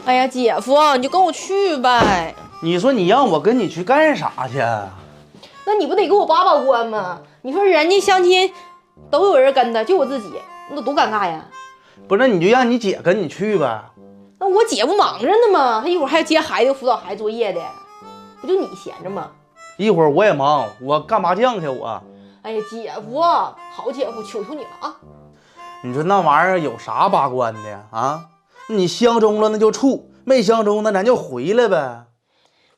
哎呀，姐夫，你就跟我去呗。你说你让我跟你去干啥去？那你不得给我把把关吗？你说人家相亲都有人跟他，就我自己，那多尴尬呀！不是，你就让你姐跟你去呗。那我姐夫忙着呢嘛，他一会儿还要接孩子、辅导孩子作业的，不就你闲着吗？一会儿我也忙，我干麻将去我。哎呀，姐夫，好姐夫，求求你了啊！你说那玩意儿有啥把关的啊？你相中了那就处，没相中那咱就回来呗。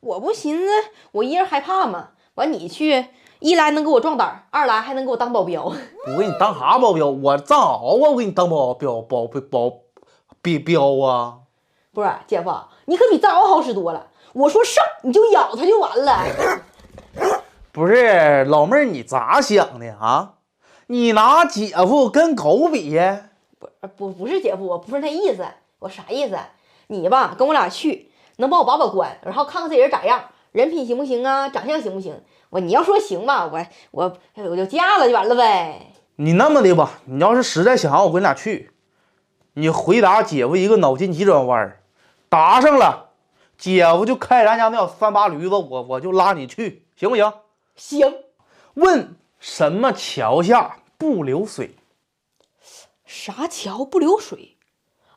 我不寻思我一人害怕吗？完你去，一来能给我壮胆，二来还能给我当保镖。我给你当啥保镖？我藏獒啊！我给你当保镖啊！不是姐夫，你可比藏獒好使多了。我说上你就咬他就完了。不是老妹儿，你咋想的啊？你拿姐夫跟狗比呀？不是姐夫，我不是那意思，我啥意思？你吧跟我俩去，能帮我把把关，然后看看这人咋样，人品行不行啊，长相行不行？你要说行吧，我就嫁了就完了呗。你那么的吧，你要是实在想让我跟你俩去，你回答姐夫一个脑筋急转弯，答上了，姐夫就开咱家那38驴子，我就拉你去，行不行？行。问什么桥下不流水？啥桥不流水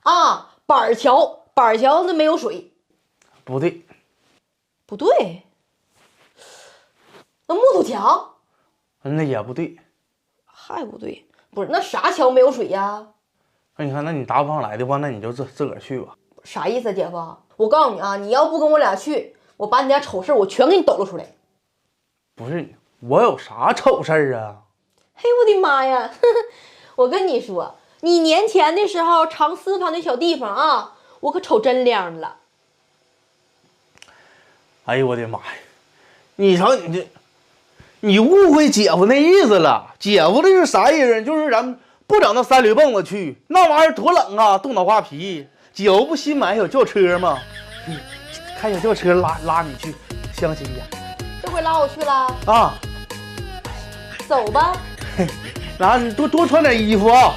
啊？板桥，板桥那没有水。不对，不对，那木头桥？那也不对，还不对，不是那啥桥没有水呀？那你看，那你答不上来的话，那你就自个儿去吧。啥意思啊，姐夫？我告诉你啊，你要不跟我俩去，我把你家丑事我全给你抖露出来。不是我有啥丑事儿啊？嘿，我的妈呀！我跟你说，你年前的时候常私房的小地方啊，我可瞅真亮了。哎呦我的妈呀！你瞧你这，你误会姐夫那意思了。姐夫这是啥意思？就是咱不整那三驴蹦子去，那玩意儿多冷啊，冻脑瓜皮。姐夫不新买小轿车吗？开小轿车拉你去相亲去。这回拉我去了啊，走吧。然后你多穿点衣服啊。